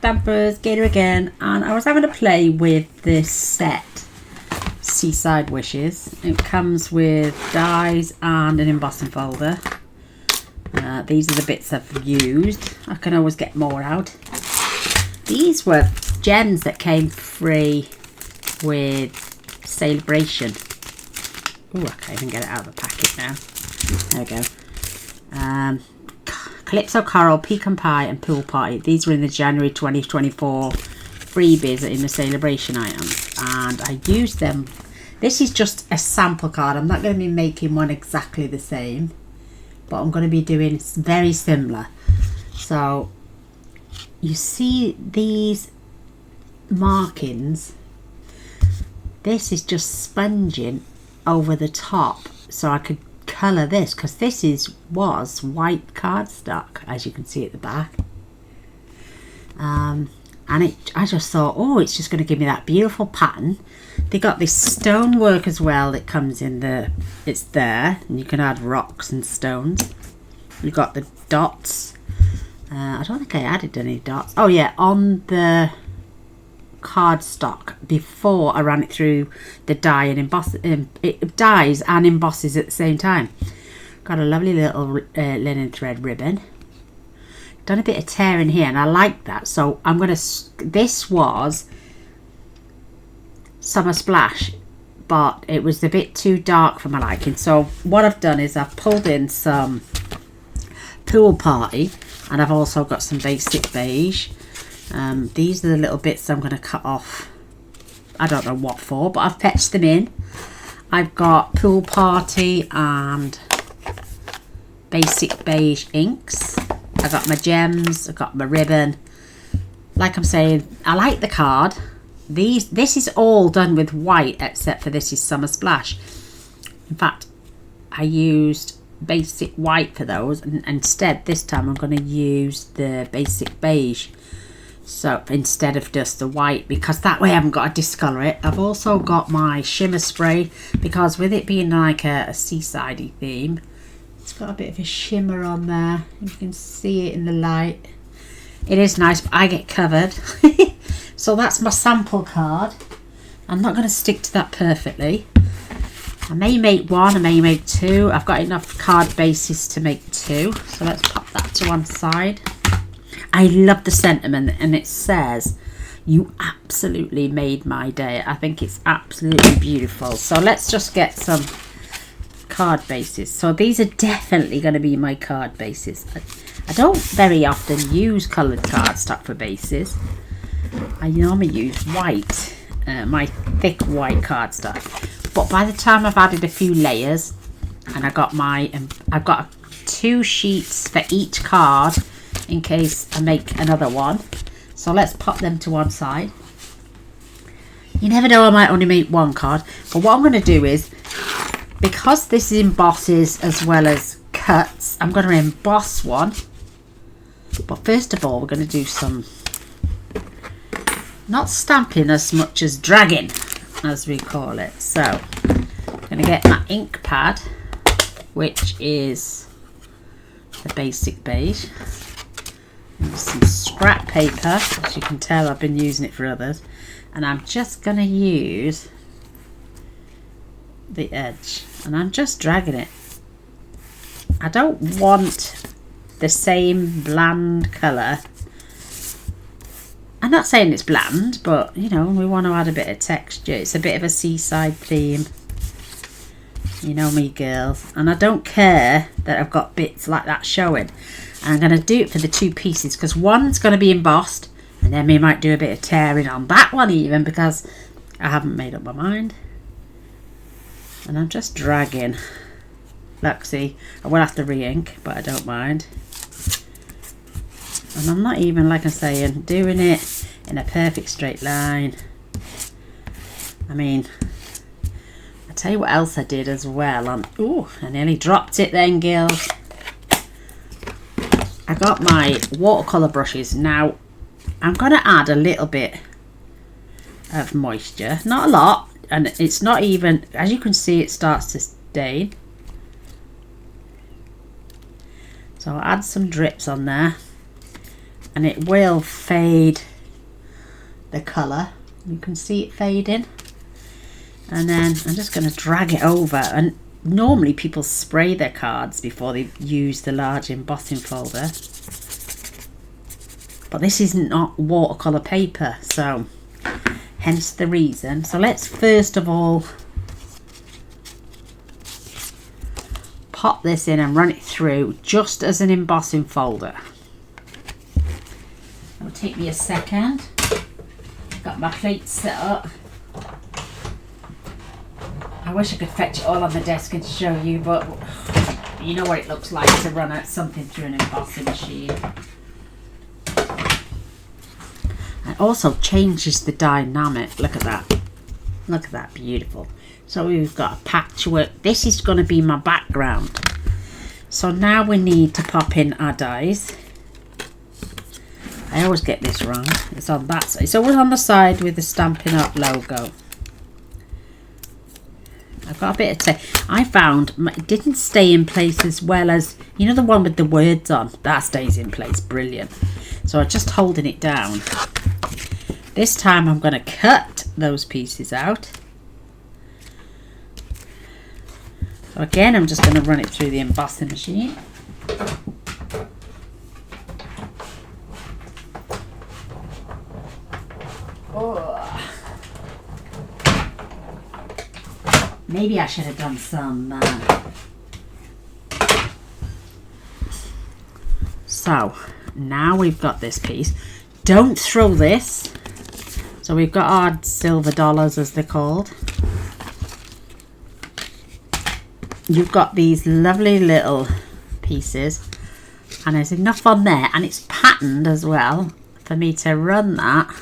Stampers, Gaynor again, and I was having a play with this set, Seaside Wishes. It comes with dies and an embossing folder. These are the bits I've used. I can always get more out. These were gems that came free with Celebration. Oh, I can't even get it out of the packet now. There we go. Calypso Coral, Pecan Pie and Pool Party. These were in the January 2024 freebies in the Celebration items, and I used them. This is just a sample card. I'm not going to be making one exactly the same, but I'm going to be doing very similar. So you see these markings. This is just sponging over the top so I could colour this, because this was white cardstock, as you can see at the back, and I just thought, oh, it's just going to give me that beautiful pattern. They got this stonework as well that comes in it's there, and you can add rocks and stones. You got the dots. I don't think I added any dots. Oh yeah, on the cardstock before I ran it through the die and emboss. It dies and embosses at the same time. Got a lovely little linen thread ribbon. Done a bit of tearing here, and I like that. So I'm gonna. This was Summer Splash, but it was a bit too dark for my liking. So what I've done is I've pulled in some Pool Party, and I've also got some basic beige. These are the little bits I'm going to cut off. I don't know what for, but I've fetched them in. I've got Pool Party and basic beige inks. I got my gems. I got my ribbon. Like I'm saying, I like the card. This is all done with white, except for this is Summer Splash. In fact, I used basic white for those, and instead this time I'm going to use the basic beige. So instead of just the white, because that way I haven't got to discolour it. I've also got my shimmer spray, because with it being like a seaside-y theme, it's got a bit of a shimmer on there. You can see it in the light. It is nice, but I get covered. So that's my sample card. I'm not going to stick to that perfectly. I may make one, I may make two. I've got enough card bases to make two. So let's pop that to one side. I love the sentiment, and it says, "You absolutely made my day." I think it's absolutely beautiful. So let's just get some card bases. So these are definitely going to be my card bases. I don't very often use coloured cardstock for bases. I normally use white, my thick white cardstock. But by the time I've added a few layers, and I've got 2 sheets for each card, in case I make another one. So let's pop them to one side. You never know, I might only make one card. But what I'm going to do is, because this embosses as well as cuts, I'm going to emboss one. But first of all, we're going to do some, not stamping as much as dragging, as we call it. So I'm going to get my ink pad, which is the basic beige. Some scrap paper, as you can tell I've been using it for others, and I'm just going to use the edge, and I'm just dragging it. I don't want the same bland colour. I'm not saying it's bland, but you know, we want to add a bit of texture. It's a bit of a seaside theme, you know me girls, and I don't care that I've got bits like that showing. I'm going to do it for the 2 pieces, because one's going to be embossed, and then we might do a bit of tearing on that one even, because I haven't made up my mind. And I'm just dragging. Look, see, I will have to re-ink, but I don't mind. And I'm not even, like I'm saying, doing it in a perfect straight line. I mean, I'll tell you what else I did as well. Ooh, I nearly dropped it then, girls. I got my watercolour brushes. Now, I'm going to add a little bit of moisture. Not a lot. And it's not even, as you can see, it starts to stain. So I'll add some drips on there. And it will fade the colour. You can see it fading. And then I'm just going to drag it over. And normally people spray their cards before they use the large embossing folder. But this is not watercolour paper, so hence the reason. So let's first of all pop this in and run it through just as an embossing folder. It'll take me a second. Got my plate set up. I wish I could fetch it all on the desk and show you, but you know what it looks like to run out something through an embossing machine. It also changes the dynamic. Look at that. Look at that, beautiful. So we've got a patchwork. This is going to be my background. So now we need to pop in our dies. I always get this wrong. It's on that side. It's always on the side with the Stampin' Up logo. I've got a bit of tape. I found it didn't stay in place as well as, you know, the one with the words on. That stays in place. Brilliant. So I'm just holding it down. This time I'm going to cut those pieces out. So again, I'm just going to run it through the embossing machine. Oh. Maybe I should have done some. So now we've got this piece. Don't throw this. So we've got our silver dollars, as they're called. You've got these lovely little pieces, and there's enough on there, and it's patterned as well for me to run that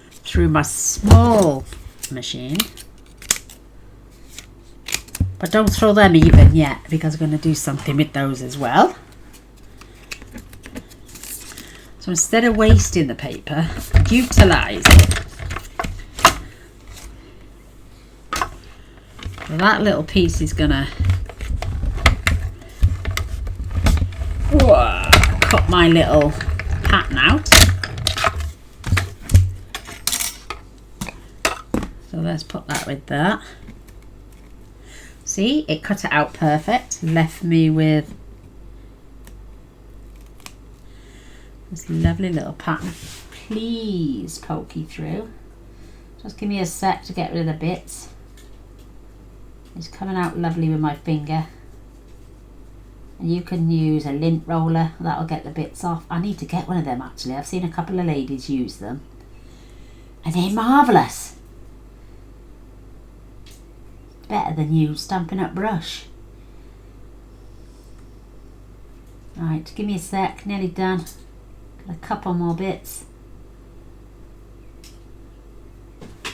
through my small machine. But don't throw them even yet, because I'm going to do something with those as well. So instead of wasting the paper, utilise it. So that little piece is going to cut my little pattern out. So let's put that with that. See, it cut it out perfect. Left me with this lovely little pattern. Please pokey through. Just give me a sec to get rid of the bits. It's coming out lovely with my finger. And you can use a lint roller. That'll get the bits off. I need to get one of them actually. I've seen a couple of ladies use them. And they're marvellous. Better than you Stampin' Up brush. Right, give me a sec. Nearly done. Got a couple more bits.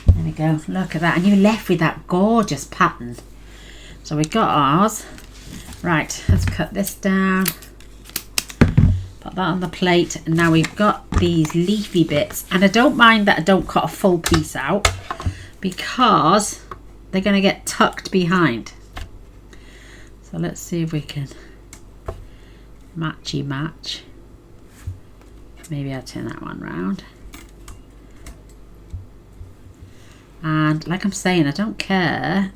There we go. Look at that. And you're left with that gorgeous pattern. So we've got ours. Right, let's cut this down. Put that on the plate. And now we've got these leafy bits. And I don't mind that I don't cut a full piece out, because they're going to get tucked behind. So let's see if we can matchy match. Maybe I'll turn that one round. And like I'm saying, I don't care.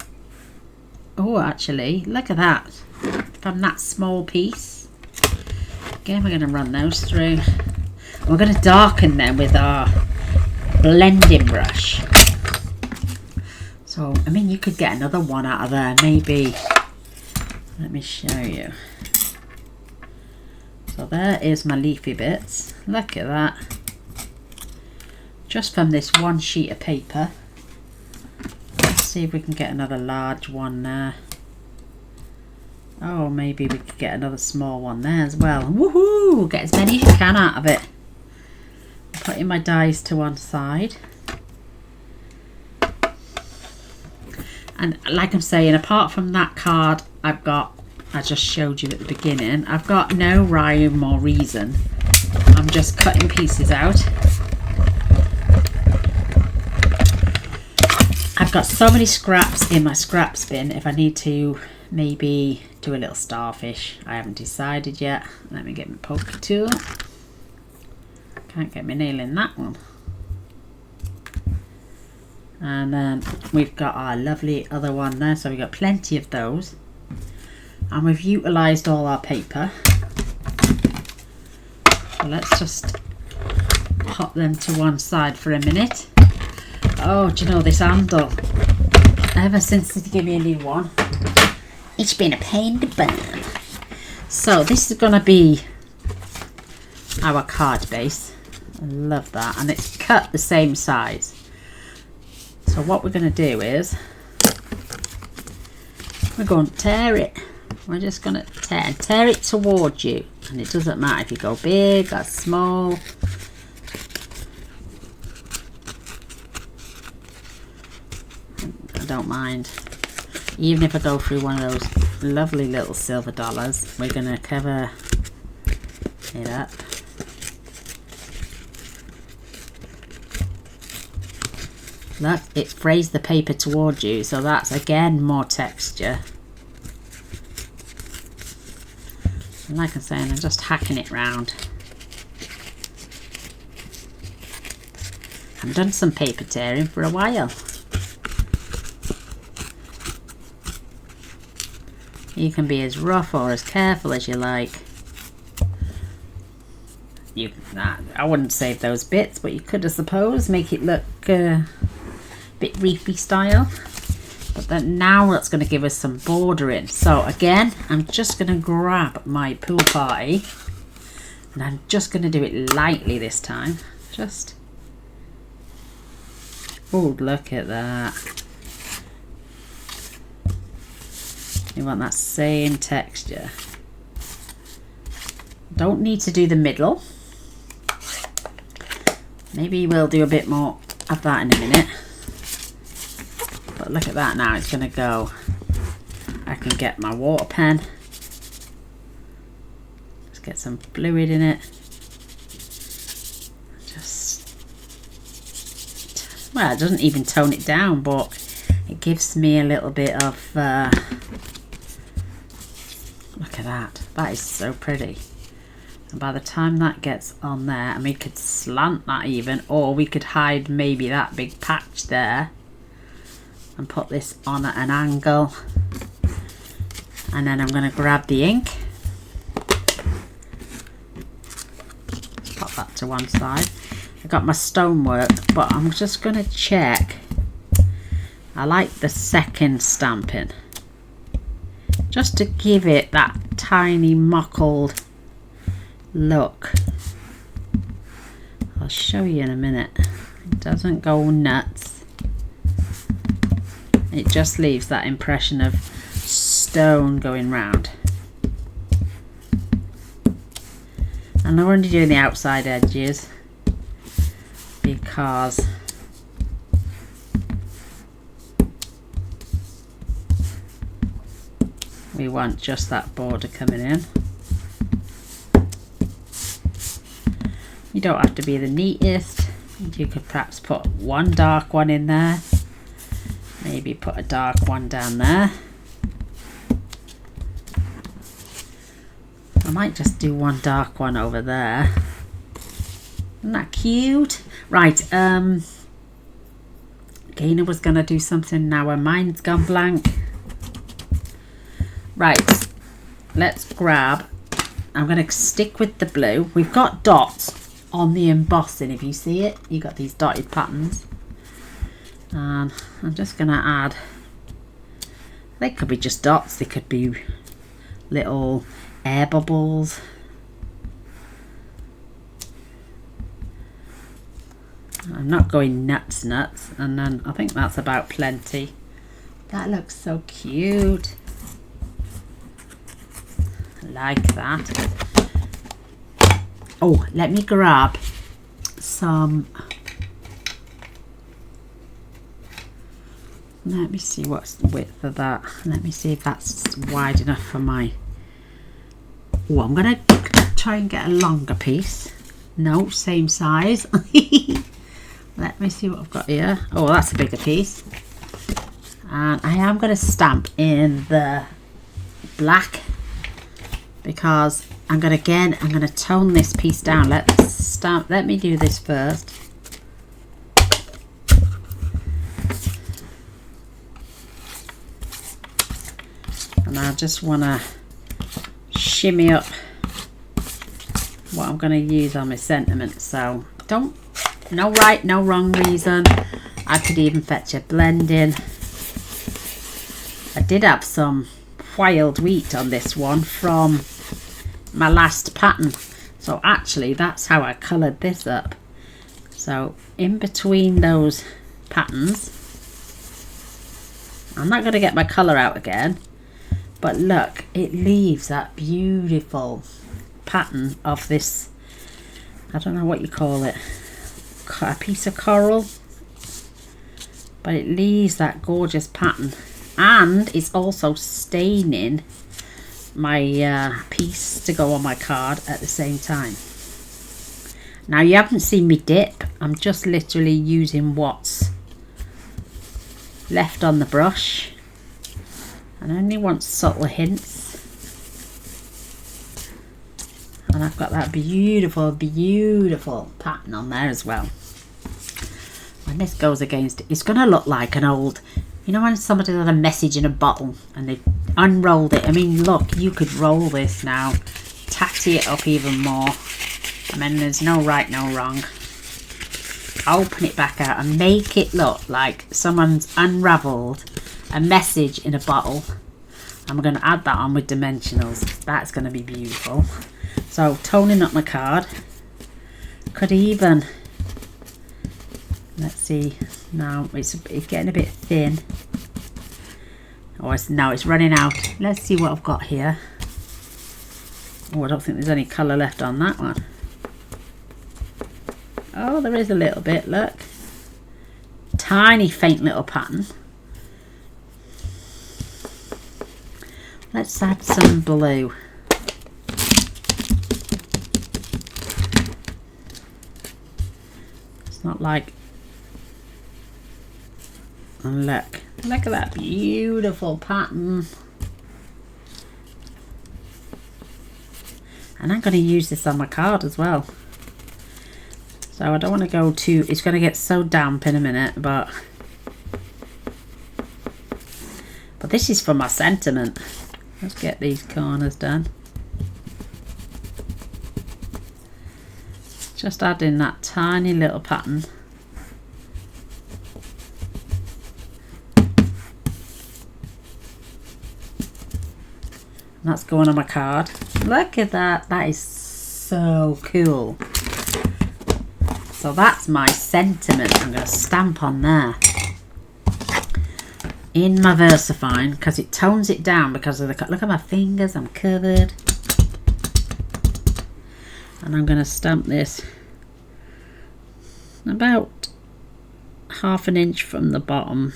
Oh, actually, look at that. From that small piece. Again, we're going to run those through. And we're going to darken them with our blending brush. So, I mean, you could get another one out of there, maybe. Let me show you. So there is my leafy bits. Look at that. Just from this one sheet of paper. Let's see if we can get another large one there. Oh, maybe we could get another small one there as well. Woohoo! Get as many as you can out of it. Putting my dies to one side. And like I'm saying, apart from that card I just showed you at the beginning, I've got no rhyme or reason. I'm just cutting pieces out. I've got so many scraps in my scraps bin. If I need to maybe do a little starfish, I haven't decided yet. Let me get my poker tool. Can't get my nail in that one. And then we've got our lovely other one there, so we've got plenty of those. And we've utilised all our paper. So let's just pop them to one side for a minute. Oh, do you know this handle? Ever since they gave me a new one, it's been a pain to burn. So this is going to be our card base. I love that. And it's cut the same size. So what we're going to do is we're going to tear it. We're just going to tear it towards you. And it doesn't matter if you go big or small. I don't mind. Even if I go through one of those lovely little silver dollars, we're going to cover it up. Look, it frays the paper towards you, so that's again more texture. And like I'm saying, I'm just hacking it round. I've done some paper tearing for a while. You can be as rough or as careful as you like. I wouldn't save those bits, but you could, I suppose, make it look a bit reefy style. But then now that's going to give us some bordering. So again, I'm just going to grab my pool party, and I'm just going to do it lightly this time. Just, oh, look at that. You want that same texture. Don't need to do the middle. Maybe we'll do a bit more of that in a minute. But look at that now, it's going to go. I can get my water pen. Let's get some fluid in it. Just, well, it doesn't even tone it down, but it gives me a little bit of, look at that. That is so pretty. And by the time that gets on there, and we could slant that even, or we could hide maybe that big patch there and put this on at an angle. And then I'm going to grab the ink, pop that to one side. I got my stonework, but I'm just going to check. I like the second stamping, just to give it that tiny mottled look. I'll show you in a minute. It doesn't go nuts. It just leaves that impression of stone going round. And I'm only doing the outside edges because we want just that border coming in. You don't have to be the neatest. You could perhaps put one dark one in there. Maybe put a dark one down there. I might just do one dark one over there. Isn't that cute? Right, Gaynor was going to do something, now her mind's gone blank. Right, let's grab, I'm going to stick with the blue. We've got dots on the embossing, if you see it. You got these dotted patterns. And I'm just going to add, they could be just dots, they could be little air bubbles. I'm not going nuts, and then I think that's about plenty. That looks so cute. I like that. Oh, let me grab some. Let me see what's the width of that. Let me see if that's wide enough for my. Oh, I'm gonna try and get a longer piece. No, same size. Let me see what I've got here. Oh, that's a bigger piece. And I am going to stamp in the black because I'm going to tone this piece down. Let's stamp. Let me do this first. And I just want to shimmy up what I'm going to use on my sentiment. So no right, no wrong reason. I could even fetch a blending. I did have some wild wheat on this one from my last pattern. So actually that's how I coloured this up. So in between those patterns, I'm not going to get my colour out again, but look, it leaves that beautiful pattern of this, I don't know what you call it, a piece of coral, but it leaves that gorgeous pattern, and it's also staining my piece to go on my card at the same time. Now you haven't seen me dip, I'm just literally using what's left on the brush, and I only want subtle hints. And I've got that beautiful, beautiful pattern on there as well. When this goes against it, it's going to look like an old, you know when somebody had a message in a bottle and they unrolled it. I mean, look, you could roll this now, tatty it up even more. I mean, there's no right, no wrong. Open it back out and make it look like someone's unravelled a message in a bottle. I'm going to add that on with dimensionals. That's going to be beautiful. So toning up my card. Could even, let's see, now it's getting a bit thin. Oh, now it's running out. Let's see what I've got here. Oh, I don't think there's any colour left on that one. Oh, there is a little bit, look. Tiny faint little pattern. Let's add some blue. It's not like, and look at that beautiful pattern. And I'm going to use this on my card as well. So I don't want to go too, it's going to get so damp in a minute, but this is for my sentiment. Let's get these corners done. Just adding that tiny little pattern. And that's going on my card. Look at that, that is so cool. So that's my sentiment. I'm going to stamp on there in my VersaFine because it tones it down because of the, look at my fingers, I'm covered. And I'm going to stamp this about 1/2 inch from the bottom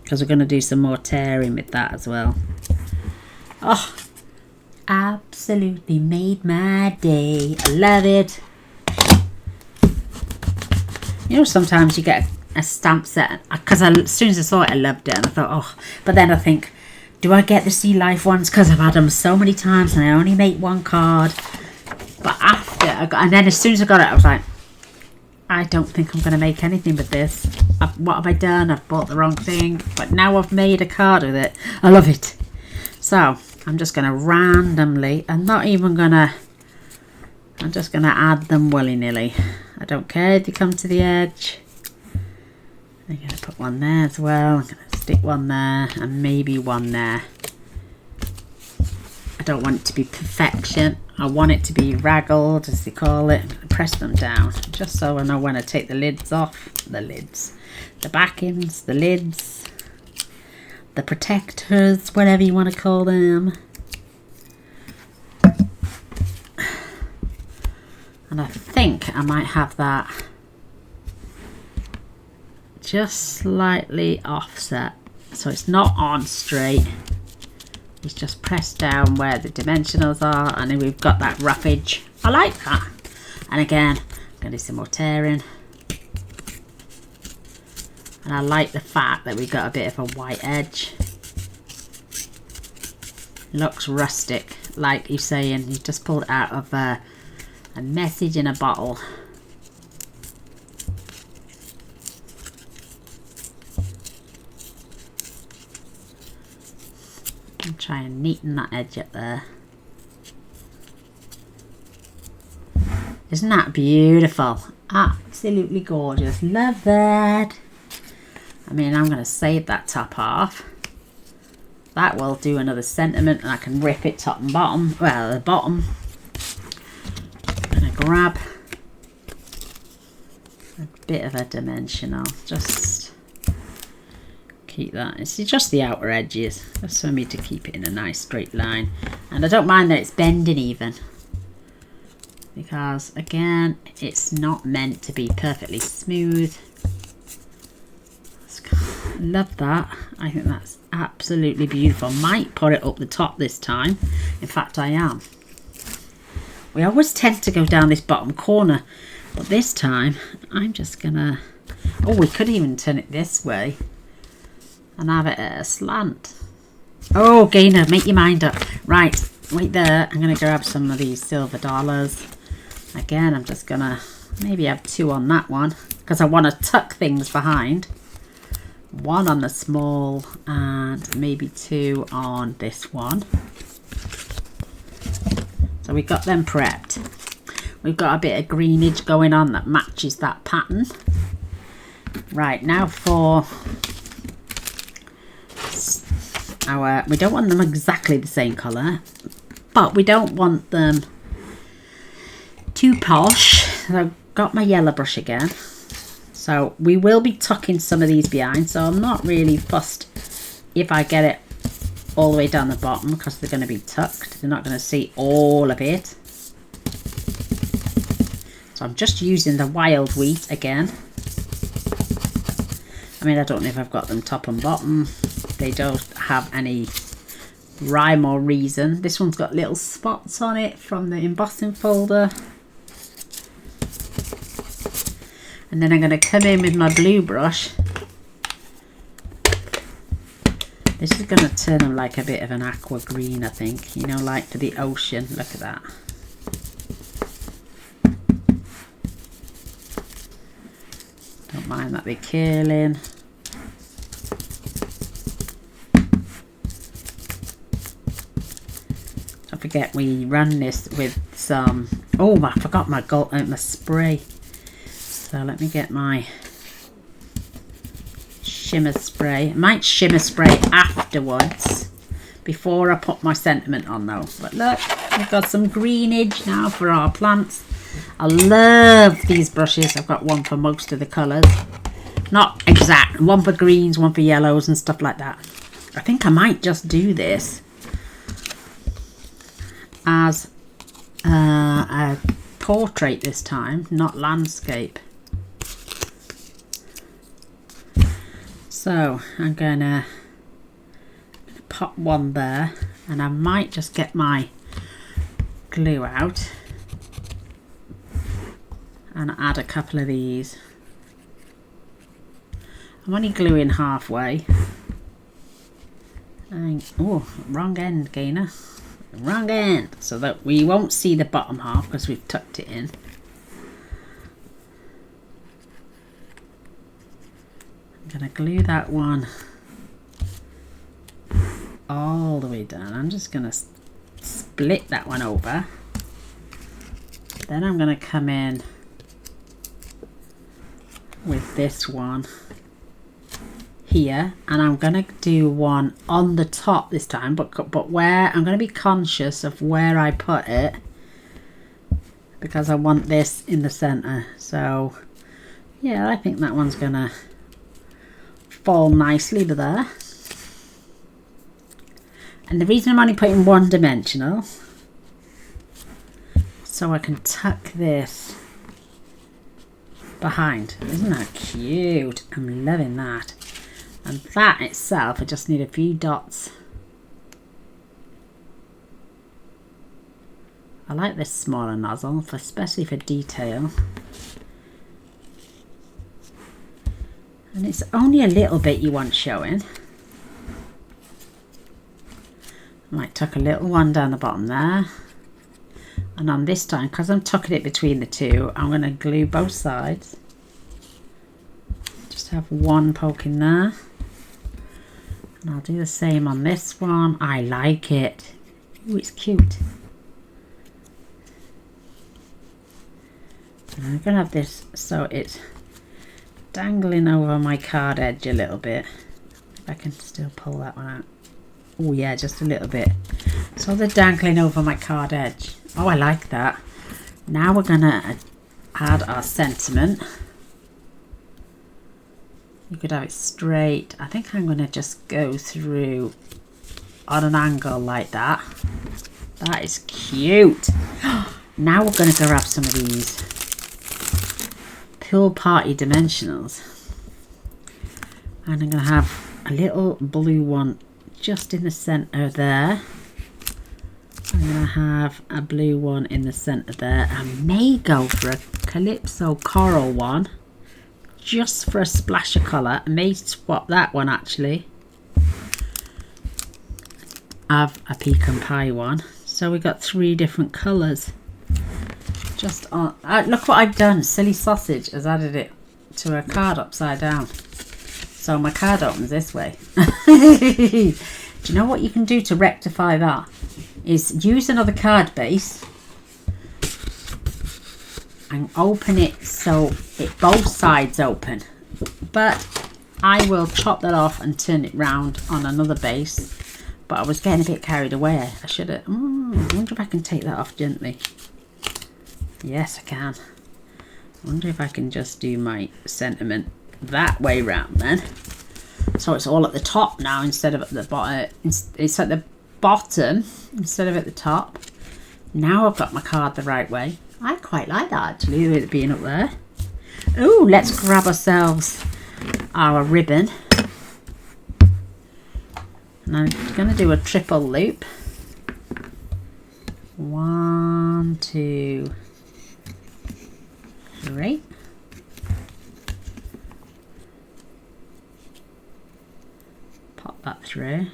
because we're going to do some more tearing with that as well. Oh, absolutely made my day. I love it. You know, sometimes you get a stamp set, because as soon as I saw it I loved it, and I thought, oh, but then I think, do I get the Sea Life ones because I've had them so many times and I only make one card? But after I got, and then as soon as I got it I was like, I don't think I'm going to make anything with this. What have I done? I've bought the wrong thing. But now I've made a card with it. I love it. So I'm just going to randomly, I'm just going to add them willy-nilly. I don't care if they come to the edge. I'm going to put one there as well. I'm going to stick one there and maybe one there. I don't want it to be perfection. I want it to be raggled, as they call it. I'm going to press them down just so I know when I take the lids off. The lids. The backings, the lids, the protectors, whatever you want to call them. And I think I might have that just slightly offset, so it's not on straight, it's just pressed down where the dimensionals are, and then we've got that roughage. I like that. And again, I'm going to do some more tearing, and I like the fact that we've got a bit of a white edge. Looks rustic, like you're saying, you just pulled it out of a message in a bottle. Try and neaten that edge up there. Isn't that beautiful? Absolutely gorgeous. Love that. I mean, I'm going to save that top half. That will do another sentiment, and I can rip it top and bottom. Well, the bottom. I'm going to grab a bit of a dimensional. Just keep that. It's just the outer edges. Just for me to keep it in a nice straight line. And I don't mind that it's bending even. Because, again, it's not meant to be perfectly smooth. Love that. I think that's absolutely beautiful. Might put it up the top this time. In fact, I am. We always tend to go down this bottom corner, but this time I'm just gonna, oh, we could even turn it this way and have it at a slant. Oh, Gaynor, make your mind up. Right, wait there. I'm gonna grab some of these silver dollars. Again, I'm just gonna maybe have 2 on that one because I want to tuck things behind. 1 on the small and maybe 2 on this one. So we've got them prepped. We've got a bit of greenage going on that matches that pattern. Right, now for our, we don't want them exactly the same colour, but we don't want them too posh. So I've got my yellow brush again. So we will be tucking some of these behind, so I'm not really fussed if I get it all the way down the bottom because they're going to be tucked. They're not going to see all of it. So I'm just using the wild wheat again. I mean, I don't know if I've got them top and bottom. They don't have any rhyme or reason. This one's got little spots on it from the embossing folder. And then I'm going to come in with my blue brush. This is going to turn them like a bit of an aqua green, I think. You know, like for the ocean. Look at that. Don't mind that they're curling. Don't forget we run this with some... Oh, I forgot my gold, my spray. So let me get my shimmer spray. I might shimmer spray afterwards before I put my sentiment on though. But look, we've got some greenage now for our plants. I love these brushes. I've got one for most of the colours. Not exact. One for greens, one for yellows and stuff like that. I think I might just do this as a portrait this time, not landscape. So I'm gonna pop one there, and I might just get my glue out and add a couple of these. I'm only gluing halfway. And, oh, wrong end, Gaynor. Wrong end. So that we won't see the bottom half because we've tucked it in. I'm going to glue that one all the way down. I'm just going to split that one over. Then I'm going to come in with this one here, and I'm going to do one on the top this time, but where I'm going to be conscious of where I put it because I want this in the center. So yeah, I think that one's going to fall nicely to there. And the reason I'm only putting one dimensional, so I can tuck this behind. Isn't that cute? I'm loving that. And that itself, I just need a few dots. I like this smaller nozzle, especially for detail. And it's only a little bit you want showing. I might tuck a little one down the bottom there. And on this time, because I'm tucking it between the two, I'm going to glue both sides. Just have one poking there. And I'll do the same on this one. I like it. Ooh, it's cute. And I'm going to have this so it's dangling over my card edge a little bit. If I can still pull that one out. Oh yeah, just a little bit. So they're dangling over my card edge. Oh, I like that. Now we're going to add our sentiment. You could have it straight. I think I'm going to just go through on an angle like that. That is cute. Now we're going to grab some of these Pool Party Dimensionals. And I'm going to have a little blue one just in the centre there. I'm going to have a blue one in the centre there. I may go for a Calypso Coral one. Just for a splash of colour. I may swap that one actually. I have a pecan pie one. So we got 3 different colours. Just on. Look what I've done. Silly Sausage has added it to a card upside down. So my card opens this way. Do you know what you can do to rectify that? Is use another card base and open it so it both sides open, but I will chop that off and turn it round on another base. But I was getting a bit carried away. I should have. I wonder if I can take that off gently. Yes, I can. I wonder if I can just do my sentiment that way round then, so it's all at the top now instead of at the bottom. It's at the bottom instead of at the top. Now I've got my card the right way. I quite like that actually, with it being up there. Oh, let's grab ourselves our ribbon. And I'm going to do a triple loop. 1, 2, 3. Pop that through.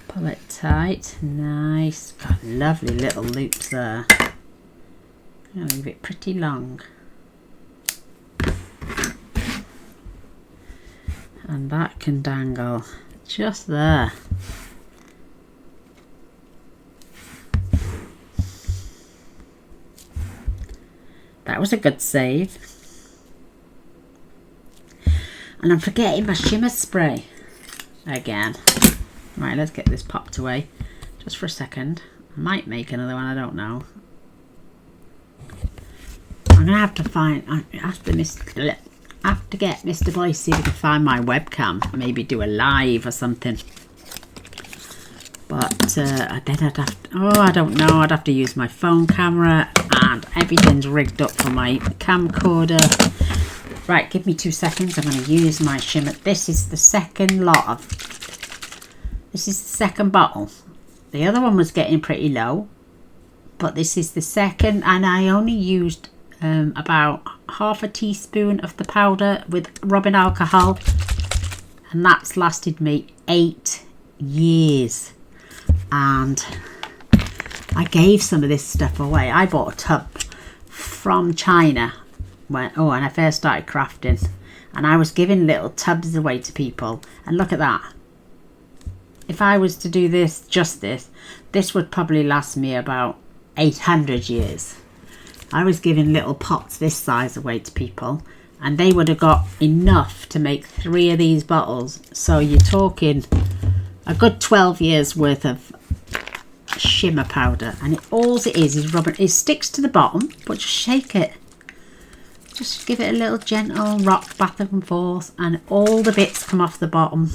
Pull it tight. Nice. Got lovely little loops there. I'm going to leave it pretty long. And that can dangle just there. That was a good save. And I'm forgetting my shimmer spray again. Right, let's get this popped away just for a second. I might make another one, I don't know. I'm gonna have to find. I have to get Mr. Boyce see if he can find my webcam. Maybe do a live or something. But then I'd have to. Oh, I don't know. I'd have to use my phone camera, and everything's rigged up for my camcorder. Right, give me 2 seconds. I'm going to use my shimmer. This is the second lot of. This is the second bottle. The other one was getting pretty low, but this is the second, and I only used about half a teaspoon of the powder with rubbing alcohol, and that's lasted me 8 years. And I gave some of this stuff away. I bought a tub from China when I first started crafting, and I was giving little tubs away to people. And look at that. If I was to do this, just this would probably last me about 800 years. I was giving little pots this size away to people, and they would have got enough to make 3 of these bottles. So you're talking a good 12 years worth of shimmer powder, and all it is rubber. It sticks to the bottom, but just shake it. Just give it a little gentle rock back and forth, and all the bits come off the bottom,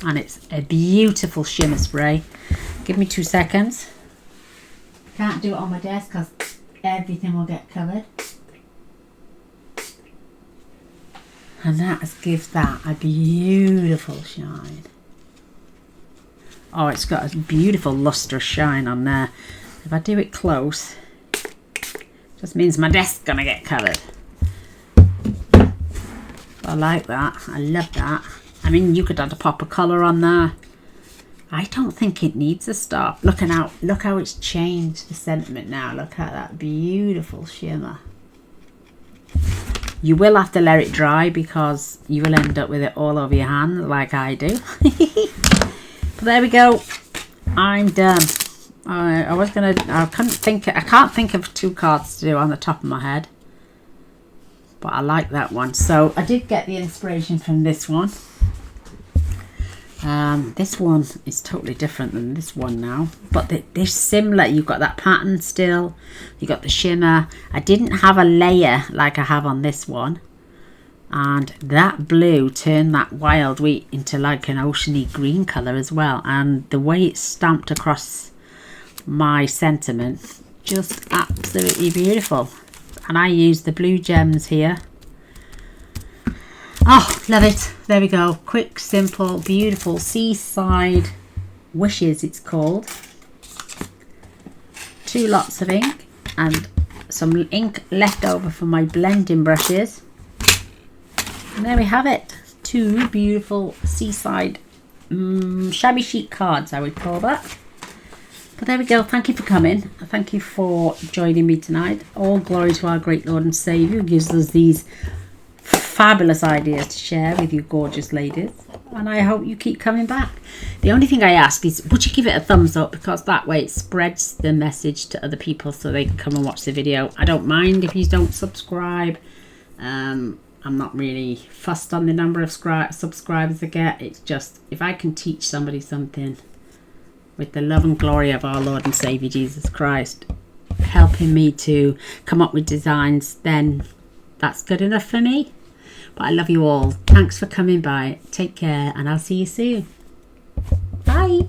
and it's a beautiful shimmer spray. Give me 2 seconds. Can't do it on my desk because everything will get covered. And that gives that a beautiful shine. Oh, it's got a beautiful lustrous shine on there. If I do it close, just means my desk's gonna get covered. I like that. I love that. I mean, you could add a pop of colour on there. I don't think it needs a stop. Look how it's changed the sentiment now. Look at that beautiful shimmer. You will have to let it dry because you will end up with it all over your hand like I do. But there we go. I'm done. I can't think of 2 cards to do on the top of my head. But I like that one. So I did get the inspiration from this one. This one is totally different than this one now, but they're similar. You've got that pattern still, you got the shimmer. I didn't have a layer like I have on this one, and that blue turned that wild wheat into like an oceany green color as well, and the way it's stamped across my sentiment, just absolutely beautiful. And I used the blue gems here. Oh, love it. There we go. Quick, simple, beautiful Seaside Wishes it's called. 2 lots of ink and some ink left over from my blending brushes. And there we have it. 2 beautiful Seaside shabby chic cards, I would call that. But there we go. Thank you for coming. Thank you for joining me tonight. All glory to our great Lord and Saviour, who gives us these fabulous ideas to share with you gorgeous ladies, and I hope you keep coming back. The only thing I ask is, would you give it a thumbs up, because that way it spreads the message to other people so they can come and watch the video. I don't mind if you don't subscribe. I'm not really fussed on the number of subscribers I get. It's just, if I can teach somebody something with the love and glory of our Lord and Saviour Jesus Christ helping me to come up with designs, then that's good enough for me. But I love you all. Thanks for coming by. Take care, and I'll see you soon. Bye.